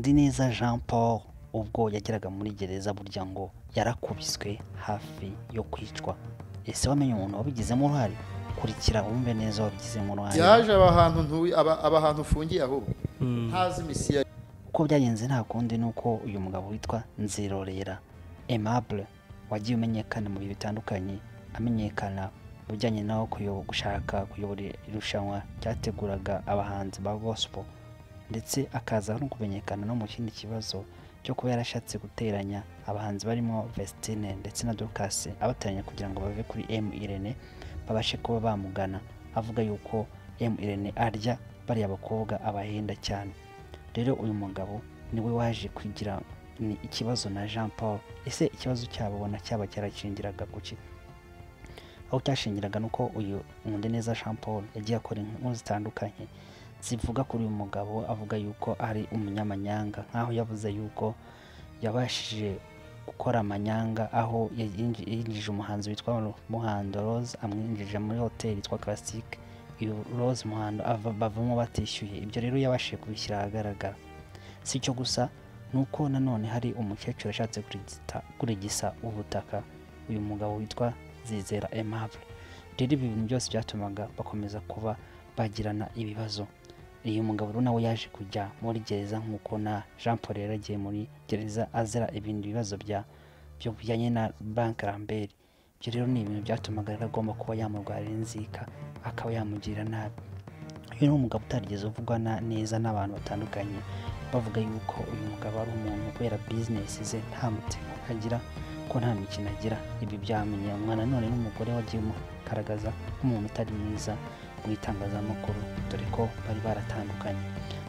Nkundineza Jean Paul ubwo yageraga muri gereza burya ngo yarakubiswe hafi yo kwicwa. Ese wamenye umuntu wabigizemo uruhare? Kurikira wumve neza wabigizemo uruhare. Yaje abahantu ufungiye ahubwo ntazi misiya. Uko byagenze nta kundi nuko uyu mugabo witwa Nzirorera Aimable wagiye umenyekana mu bihe bitandukanye, amenyekana bujyanye naho gushaka kuyobora irushanwa ryateguraga abahanzi ba gospel, ndetse akaza no kumenyekana no mu kindi kibazo cyo kuba yarashatse guteranya abahanzi barimo Vestine ndetse na Dorcas, abateranya kugira ngo bave kuri M Irene babashe kuba bamugana, avuga yuko M Irene arya bari abakobwa abahenda cyane. Rero uyu mugabo niwe waje kugira ni ikibazo na Jean Paul. Ese ikibazo cyabo bona cyaba cyarashingiraga kuki? Aho cyashingiraga nuko uyu Nkundineza Jean Paul yagiye akora inkuru zitandukanye zivuga kuri uyu mugabo, avuga yuko ari umunyamanyanga, nkaho yavuze yuko yabashije gukora amanyanga aho yinjije umuhanzi witwa Muhando Rose, amwinjije muri hoteli yitwa Classic. Iyo Rose Muhando bavamo batishyuye. Ibyo rero yabashije kubishyira ahagaragara. Si icyo gusa nuko nanone hari umukecuru ashatse kurigisa ubutaka uyu mugabo witwa Zizera Aimable. Rero ibi bintu byose byatumaga bakomeza kuba bagirana ibibazo. Uyu mugabo rero nawe yaje kujya muri gereza nk'uko na Jean Paul yaragiye muri gereza azira ibindi bibazo byo bijyanye na Bank Lambert. Ibyo rero ni ibintu byatumaga rero agomba kuba yamurwarira inzika, akaba yamugirira nabi. Uyu ni umugabo utarigeze uvugwa neza n'abantu batandukanye, bavuga yuko uyu mugabo ari umuntu kubera business ze nta mutima agira, ko nta mikino agira. Ibi byamenye umwana none n'umugore wagiye umugaragaza nk'umuntu utari mwiza mu itangazamakuru, dore ko bari baratandukanye.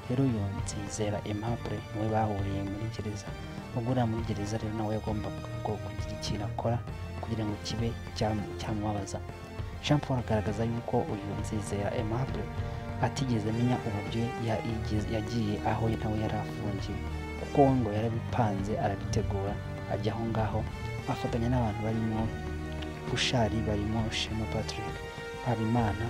Rero uyu Nzizera Aimable niwe bahuriye muri gereza. Ubwo muri gereza rero nawe yagombaga kugira ikintu akora kugira ngo kibe cyamubabaza. Jean Paul agaragaza yuko uyu Nzizera Aimable atigeze amenya uburyo yagiye aho nawe yari afungiwe, kuko ngo yarabipanze arabitegura, ajya aho ngaho afatanya n'abantu barimo Bushari, barimo Shema Patrick, Habimana,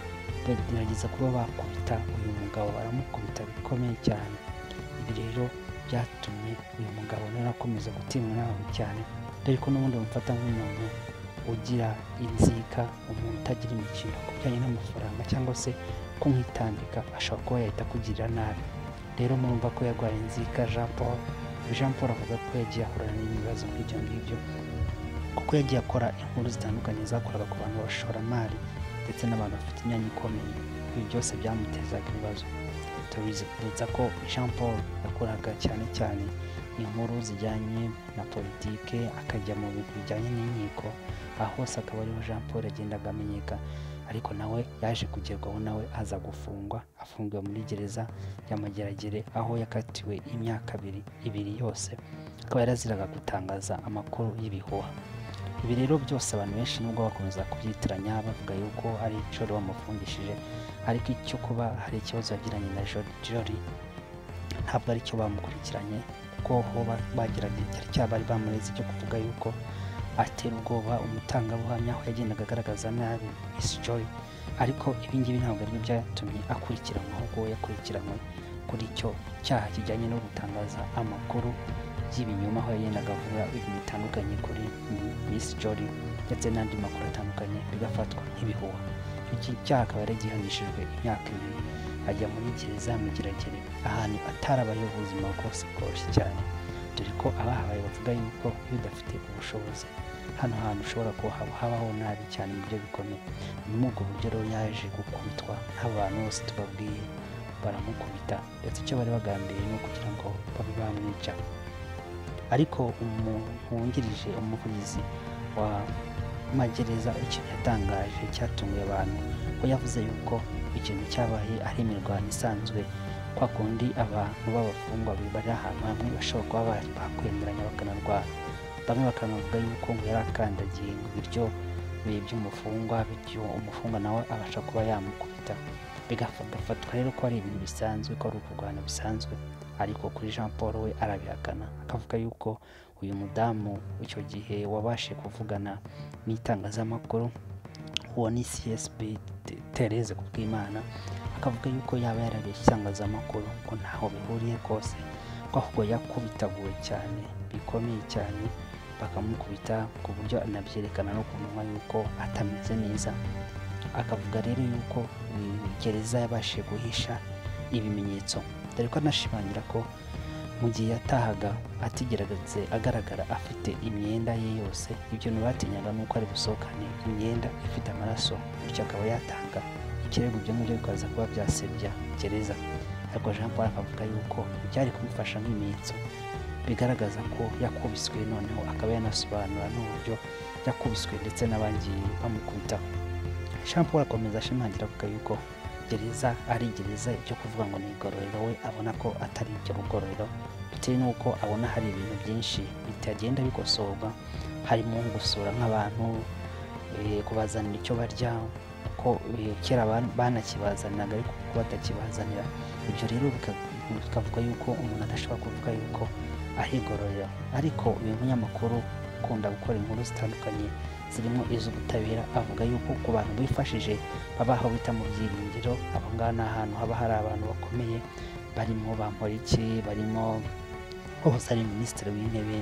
bagerageza kuba bakubita uyu mugabo, baramukubita bikomeye cyane. Ibi rero byatumye uyu mugabo narakomeza gutimwa n'abantu cyane, dore ko n'ubundi bamufata nk'umuntu ugira inzika, umuntu utagira imikino ku bijyanye n'amafaranga, cyangwa se kumwitambika ashobora kuba yahita kugirira nabi. Rero murumva ko yarwaye inzika Jean Paul avuga ko yagiye ahura n'ibibazo nk'ibyo ngibyo, kuko yagiye akora inkuru zitandukanye zakoraga ku bantu b'abashoramari ndetse n'abantu bafite imyanya ikomeye. Ibi byose byamutezaga ibibazo. Tubiza ko Jean Paul yakoraga cyane cyane inkuru zijyanye na politike, akajya mu bintu bijyanye n'inkiko, aho hose akaba ariho Jean Paul yagendaga amenyekana. Ariko nawe yaje kugerwaho, nawe aza gufungwa, afungiwe muri gereza ya Mageragere, aho yakatiwe imyaka ibiri yose, akaba yaraziraga gutangaza amakuru y'ibihuha. Ibi rero byose abantu benshi nubwo bakomeza kubyitiranya bavuga yuko ari icoro bamufungishije, ariko icyo kuba hari ikibazo yagiranye na Jolly ntabwo ari cyo bamukurikiranye, kuko ho bagerageje bari bamureze cyo kuvuga yuko atera ubwoba umutangabuhamya, aho yagendaga agaragaza nabi Miss Joy. Ariko ibingibi ntabwo ari byo byatumye akurikiranwa, ahubwo yakurikiranwe kuri icyo cyaha kijyanye no gutangaza amakuru y'ibinyoma, aho yagendaga avuga ibintu bitandukanye kuri Miss Joy ndetse n'andi makuru atandukanye bigafatwa nk'ibihuha. Iki cyaha akaba yaragihanishijwe imyaka 2, ajya muri gereza Mageragere, ahantu atarabayeho ubuzima bwose bworoshye cyane, dore ko abahabaye bavuga yuko iyo udafite ubushobozi hano hantu ushobora kuba habaho nabi cyane mu buryo bikomeye. Ni muri ubwo buryo rero yaje gukubitwa nk'abantu bose tubabwiye, baramukubita, ndetse icyo bari bagambiriye ni ukugira ngo babe bamwica. Ariko umuntu wungirije umuvugizi wa magereza ikintu yatangaje cyatunguye abantu, ko yavuze yuko ikintu cyabaye ari imirwano isanzwe, kwa kundi abantu b'abafungwa bari ahantu hamwe bashobora kuba bakwemeranya bakanarwana. Bamwe bakanavuga yuko ngo yari akandagiye ngo ibiryo by'umufungwa, bityo umufungwa nawe abasha kuba yamukubita. Bigafatwa rero ko ari ibintu bisanzwe, ko ari ukurwana bisanzwe. Ariko kuri Jean Paul we arabihakana, akavuga yuko uyu mudamu icyo gihe wabashe kuvugana n'itangazamakuru, uwo ni CSB Therese Kubwimana, akavuga yuko yaba yarabeshye itangazamakuru ko ntaho bihuriye kose, ko ahubwo yakubitaguwe cyane bikomeye cyane, bakamukubita ku buryo anabyerekana no ku munwa yuko atameze neza. Akavuga rero yuko gereza yabashije guhisha ibimenyetso, dore ko anashimangira ko mu gihe yatahaga atigerageze agaragara afite imyenda ye yose, ibyo ntibatinyaga nuko ari busohokane imyenda ifite amaraso, bityo akaba yatanga ikirego. Ibyo ngibyo bikaza kuba byasebya gereza, ariko Jean Paul akavuga yuko byari kumufasha nk'ibimenyetso bigaragaza ko yakubiswe, noneho akaba yanasobanura n'uburyo yakubiswe ndetse n'abagiye bamukubita. Jean Paul akomeza ashimangira avuga yuko gereza ari gereza, ibyo kuvuga ngo ni igororero we abona ko atari ibyo rugororero, bitewe n'uko abona hari ibintu byinshi bitagenda bikosorwa, harimo gusura nk'abantu, kubazanira icyo barya, ko kera banakibazaniraga ariko kuko batakibazanira. Ibyo rero bikavuga yuko umuntu adashobora kuvuga yuko ahigororera. Ariko uyu munyamakuru ukunda gukora inkuru zitandukanye zirimo iz'ubutabera avuga yuko ku bantu bifashije babaho bita mu byiringiro, abo ngabo ni ahantu haba hari abantu bakomeye, barimo Bamporiki, barimo uwahoze ari minisitiri w'intebe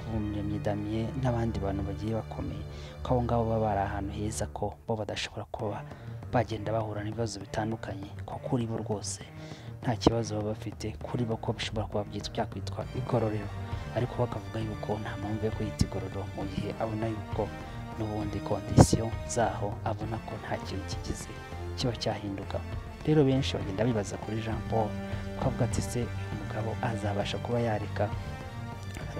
Habumuremyi Damien n'abandi bantu bagiye bakomeye, ko abo ngabo baba bari ahantu heza, ko bo badashobora kuba bagenda bahura n'ibibazo bitandukanye, ko kuri bo rwose nta kibazo baba bafite, kuri bo ko bishobora kuba byakwitwa igororero. Ariko bakavuga yuko nta mpamvu yo kwita igororero mu gihe abona yuko n'ubundi kondisiyo zaho abona ko nta kintu kigize kiba cyahinduka. Rero benshi bagenda bibaza kuri Jean Paul, ko avuga ati se uyu mugabo azabasha kuba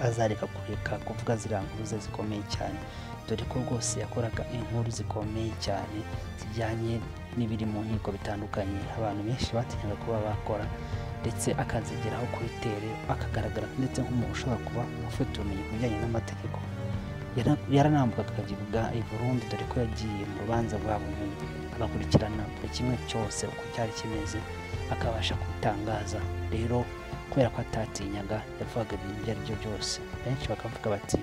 azareka kureka kuvuga ziriya nkuru ze zikomeye cyane, dore ko rwose yakoraga inkuru zikomeye cyane zijyanye n'ibiri mu nkiko bitandukanye, abantu benshi batinyaga kuba bakora, ndetse akazigeraho kuri tere akagaragara ndetse nk'umuntu ushobora kuba ufite ubumenyi ku bijyanye n'amategeko. Yaranambukaga akajya i Burundi, dore ko yagiye mu rubanza rwa Bunyoni agakurikirana buri kimwe cyose uko cyari kimeze, akabasha kubitangaza. Rero kubera ko atatinyaga yavugaga ibintu ibyo ari byo byose, benshi bakavuga bati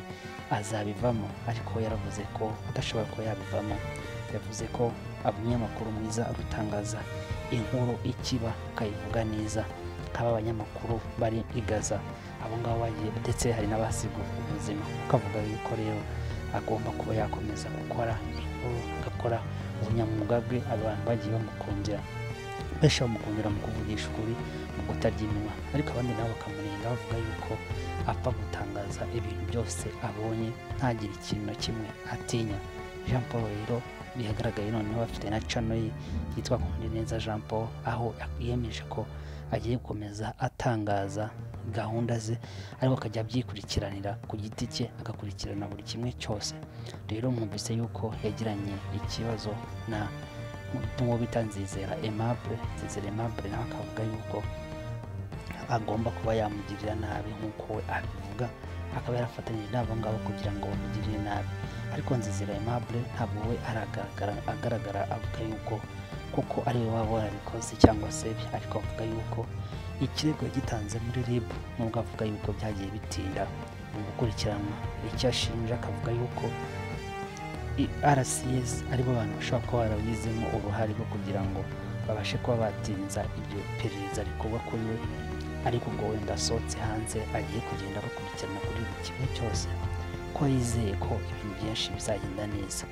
azabivamo, ariko yaravuze ko adashobora kuba yabivamo. Yavuze ko umunyamakuru mwiza agutangaza inkuru ikiba akayivuga neza, nk'aba abanyamakuru bari i Gaza, abo ngabo bagiye, ndetse hari n'abasiga ubuzima. Akavuga yuko rero agomba kuba yakomeza gukora inkuru, agakora ubunyamwuga bwe, abantu bagiye bamukundira, benshi bamukundira mu kuvugisha ukuri, mu kutarya iminwa, ariko abandi nabo bakamurenga bavuga yuko apfa gutangaza ibintu byose abonye, ntagire ikintu na kimwe atinya. Jean Paul rero bihagaragaye noneho afite na channel ye yitwa Nkundineza Jean Paul, aho yiyemeje ko agiye gukomeza atangaza gahunda ze, ariko akajya abyikurikiranira ku giti cye, agakurikirana buri kimwe cyose. Rero mwumvise yuko yagiranye ikibazo n'uwo bita Nzizera Aimable, nawe akavuga yuko agomba kuba yamugirira nabi nk'uko we abivuga, akaba yarafatanyije n'abo ngabo kugira ngo bamugirire nabi. Ariko Nzizera Aimable ntabwo we agaragara avuga yuko kuko ari we waba warabikoze cyangwa se, ariko avuga yuko ikirego gitanze muri RIB, nubwo avuga yuko byagiye bitinda mu gukurikiranwa, icyo ashinja akavuga yuko RCS aribo bantu bashobora kuba barabizemo uruhare rwo kugira ngo babashe kuba batinza iryo perereza rikorwa kuri we, ariko ubwo wenda asohotse hanze agiye kugenda bakurikirana kuri buri kimwe cyose, ko yizeye ko ibintu byinshi bizagenda neza.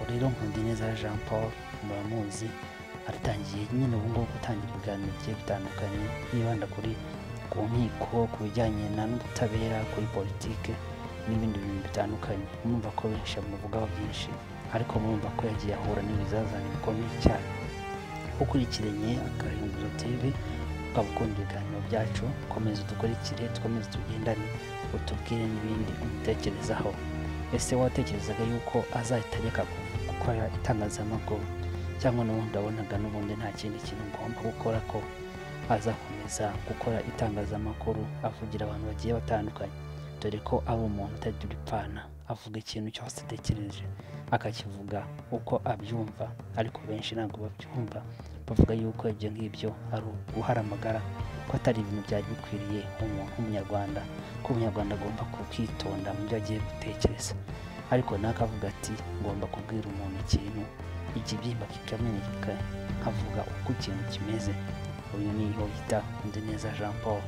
Rero Nkundineza Jean Paul muramuzi, aratangiye nyine ubu ngubu gutangira ibiganiro bigiye bitandukanye yibanda ku nkiko, ku bijyanye n'ubutabera, kuri politike n'ibindi bintu bitandukanye. Murumva ko benshi bamuvugaho byinshi, ariko murumva ko yagiye ahura n'ibizazane bikomeye cyane. Ukurikiranye Agahinduro TV, ukaba ukunda ibiganiro byacu, komeza udukurikire, twomeze tugendane, utubwire n'ibindi umutekerezaho. Ese watekerezaga yuko azahita areka gukora itangazamakuru, cyangwa n'ubundi abonaga n'ubundi nta kindi kintu ngomba gukora, ko azakomeza gukora itangazamakuru avugira abantu bagiye batandukanye, dore ko ari umuntu utagira ipfana, avuga ikintu cyose atekereje akakivuga uko abyumva, ariko benshi ntabwo babyumva, bavuga yuko ibyo ngibyo ari uguharamagara, ko atari ibintu byari bikwiriye umuntu w'umunyarwanda, ko umunyarwanda agomba kwitonda mu byo agiye gutekereza. Ariko nakavuga ati ngomba kubwira umuntu ikintu, ikibyimba kikamenyeka, nkavuga uko ikintu kimeze. Uyu ni Nkundineza Jean Paul.